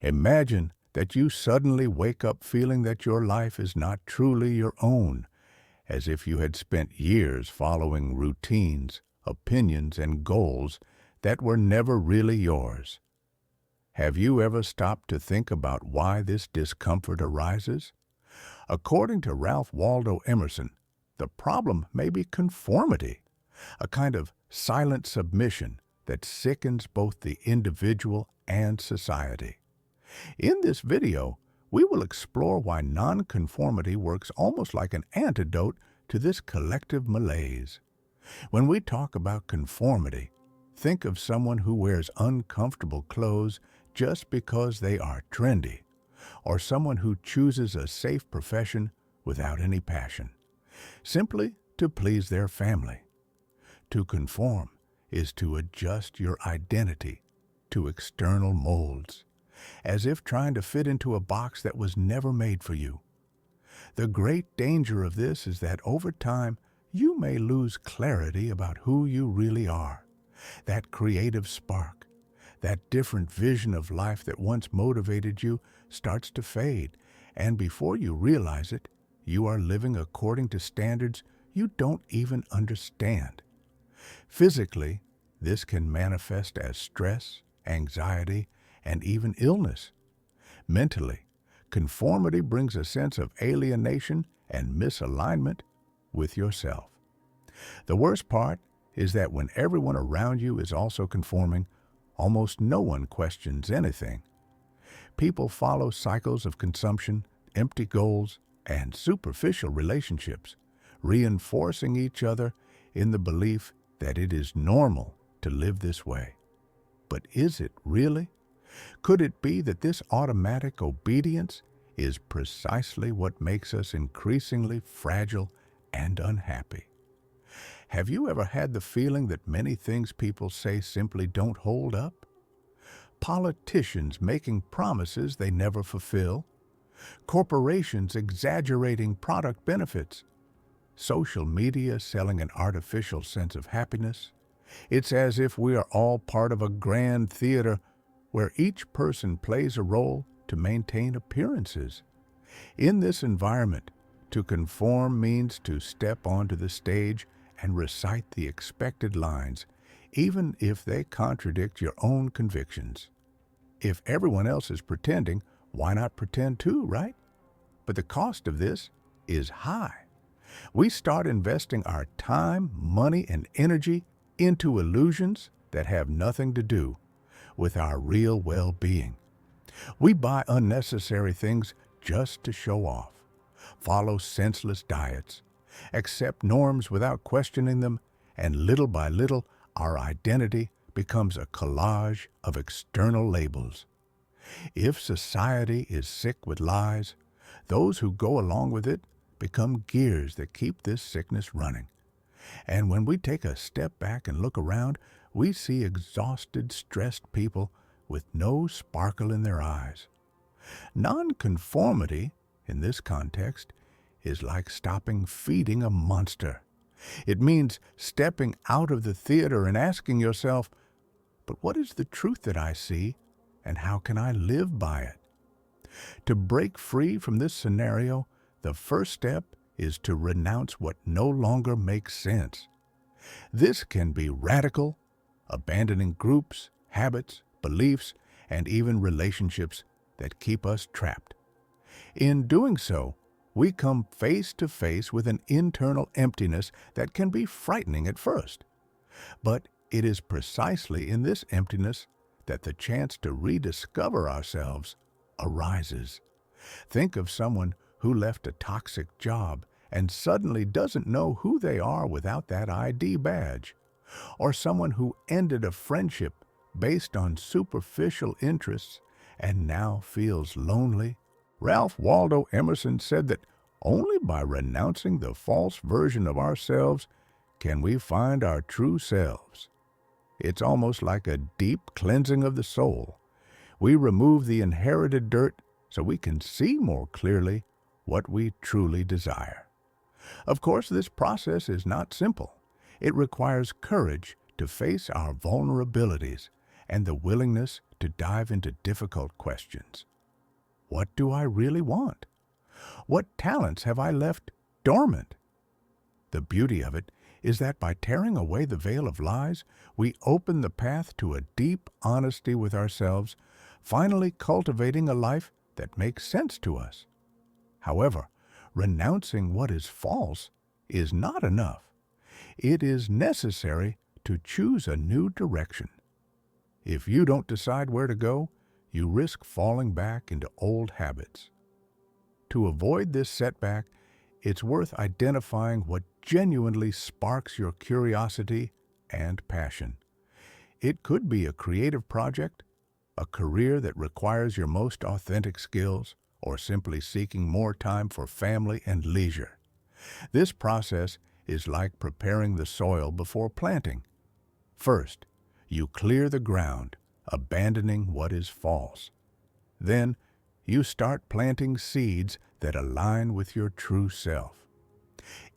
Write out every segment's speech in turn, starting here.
Imagine that you suddenly wake up feeling that your life is not truly your own, as if you had spent years following routines, opinions, and goals that were never really yours. Have you ever stopped to think about why this discomfort arises? According to Ralph Waldo Emerson, the problem may be conformity, a kind of silent submission that sickens both the individual and society. In this video, we will explore why nonconformity works almost like an antidote to this collective malaise. When we talk about conformity, think of someone who wears uncomfortable clothes just because they are trendy, or someone who chooses a safe profession without any passion, simply to please their family. To conform is to adjust your identity to external molds, as if trying to fit into a box that was never made for you. The great danger of this is that over time, you may lose clarity about who you really are. That creative spark, that different vision of life that once motivated you starts to fade, and before you realize it, you are living according to standards you don't even understand. Physically, this can manifest as stress, anxiety, and even illness. Mentally, conformity brings a sense of alienation and misalignment with yourself. The worst part is that when everyone around you is also conforming, almost no one questions anything. People follow cycles of consumption, empty goals, and superficial relationships, reinforcing each other in the belief that it is normal to live this way. But is it really? Could it be that this automatic obedience is precisely what makes us increasingly fragile and unhappy? Have you ever had the feeling that many things people say simply don't hold up? Politicians making promises they never fulfill, corporations exaggerating product benefits, social media selling an artificial sense of happiness. It's as if we are all part of a grand theater where each person plays a role to maintain appearances. In this environment, to conform means to step onto the stage and recite the expected lines, even if they contradict your own convictions. If everyone else is pretending, why not pretend too, right? But the cost of this is high. We start investing our time, money, and energy into illusions that have nothing to do with our real well-being. We buy unnecessary things just to show off, follow senseless diets, accept norms without questioning them, and little by little, our identity becomes a collage of external labels. If society is sick with lies, those who go along with it become gears that keep this sickness running. And when we take a step back and look around, we see exhausted, stressed people with no sparkle in their eyes. Nonconformity, in this context, is like stopping feeding a monster. It means stepping out of the theater and asking yourself, but what is the truth that I see, and how can I live by it? To break free from this scenario, the first step is to renounce what no longer makes sense. This can be radical, abandoning groups, habits, beliefs, and even relationships that keep us trapped. In doing so, we come face to face with an internal emptiness that can be frightening at first. But it is precisely in this emptiness that the chance to rediscover ourselves arises. Think of someone who left a toxic job and suddenly doesn't know who they are without that ID badge, or someone who ended a friendship based on superficial interests and now feels lonely. Ralph Waldo Emerson said that only by renouncing the false version of ourselves can we find our true selves. It's almost like a deep cleansing of the soul. We remove the inherited dirt so we can see more clearly what we truly desire. Of course, this process is not simple. It requires courage to face our vulnerabilities and the willingness to dive into difficult questions. What do I really want? What talents have I left dormant? The beauty of it is that by tearing away the veil of lies, we open the path to a deep honesty with ourselves, finally cultivating a life that makes sense to us. However, renouncing what is false is not enough. It is necessary to choose a new direction. If you don't decide where to go, you risk falling back into old habits. To avoid this setback, it's worth identifying what genuinely sparks your curiosity and passion. It could be a creative project, a career that requires your most authentic skills, or simply seeking more time for family and leisure. This process is like preparing the soil before planting. First, you clear the ground, abandoning what is false. Then, you start planting seeds that align with your true self.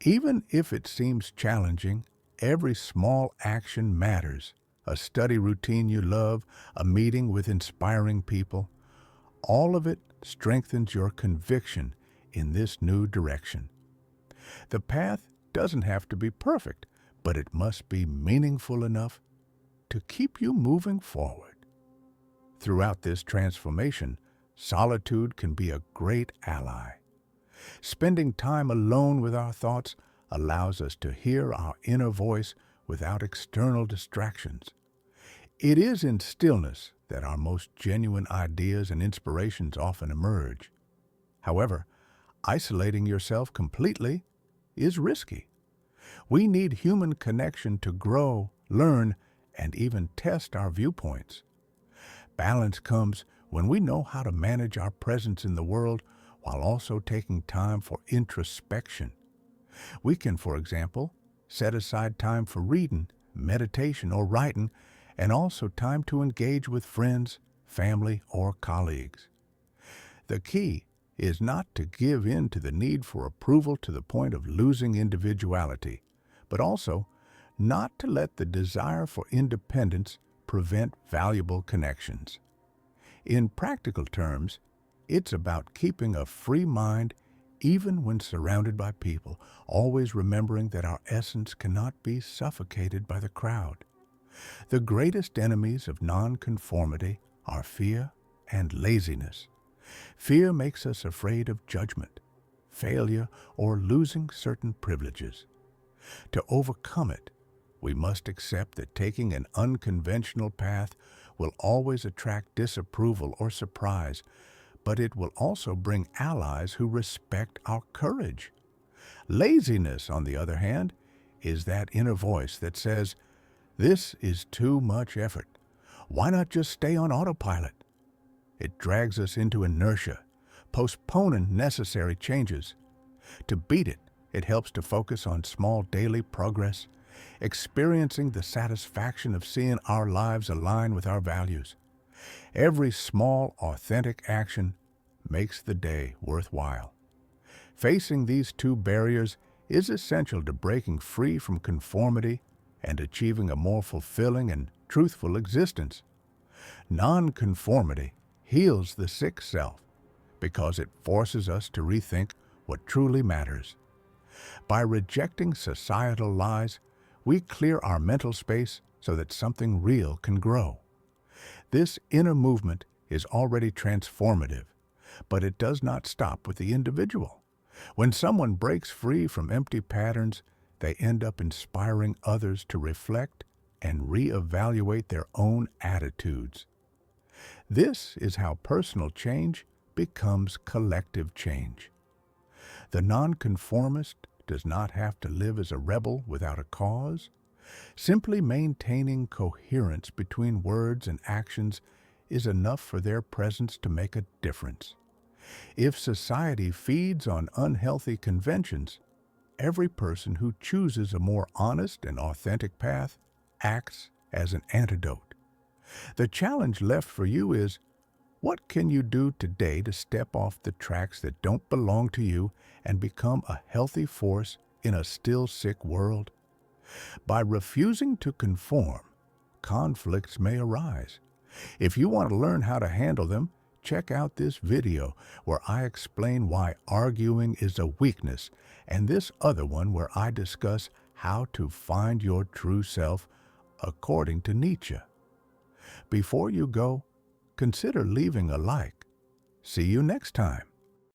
Even if it seems challenging, every small action matters. A study routine you love, a meeting with inspiring people, all of it strengthens your conviction in this new direction. The path doesn't have to be perfect, but it must be meaningful enough to keep you moving forward. Throughout this transformation, solitude can be a great ally. Spending time alone with our thoughts allows us to hear our inner voice without external distractions. It is in stillness that our most genuine ideas and inspirations often emerge. However, isolating yourself completely is risky. We need human connection to grow, learn, and even test our viewpoints. Balance comes when we know how to manage our presence in the world while also taking time for introspection. We can, for example, set aside time for reading, meditation, or writing, and also time to engage with friends, family, or colleagues. The key is not to give in to the need for approval to the point of losing individuality, but also not to let the desire for independence prevent valuable connections. In practical terms, it's about keeping a free mind even when surrounded by people, always remembering that our essence cannot be suffocated by the crowd. The greatest enemies of nonconformity are fear and laziness. Fear makes us afraid of judgment, failure, or losing certain privileges. To overcome it, we must accept that taking an unconventional path will always attract disapproval or surprise, but it will also bring allies who respect our courage. Laziness, on the other hand, is that inner voice that says, "This is too much effort. Why not just stay on autopilot?" It drags us into inertia, postponing necessary changes. To beat it, it helps to focus on small daily progress, experiencing the satisfaction of seeing our lives align with our values. Every small, authentic action makes the day worthwhile. Facing these two barriers is essential to breaking free from conformity and achieving a more fulfilling and truthful existence. Nonconformity heals the sick self because it forces us to rethink what truly matters. By rejecting societal lies, we clear our mental space so that something real can grow. This inner movement is already transformative, but it does not stop with the individual. When someone breaks free from empty patterns, they end up inspiring others to reflect and reevaluate their own attitudes. This is how personal change becomes collective change. The nonconformist does not have to live as a rebel without a cause. Simply maintaining coherence between words and actions is enough for their presence to make a difference. If society feeds on unhealthy conventions, every person who chooses a more honest and authentic path acts as an antidote. The challenge left for you is, what can you do today to step off the tracks that don't belong to you and become a healthy force in a still sick world? By refusing to conform, conflicts may arise, If you want to learn how to handle them, check out this video where I explain why arguing is a weakness, and this other one where I discuss how to find your true self according to Nietzsche. Before you go, consider leaving a like. See you next time.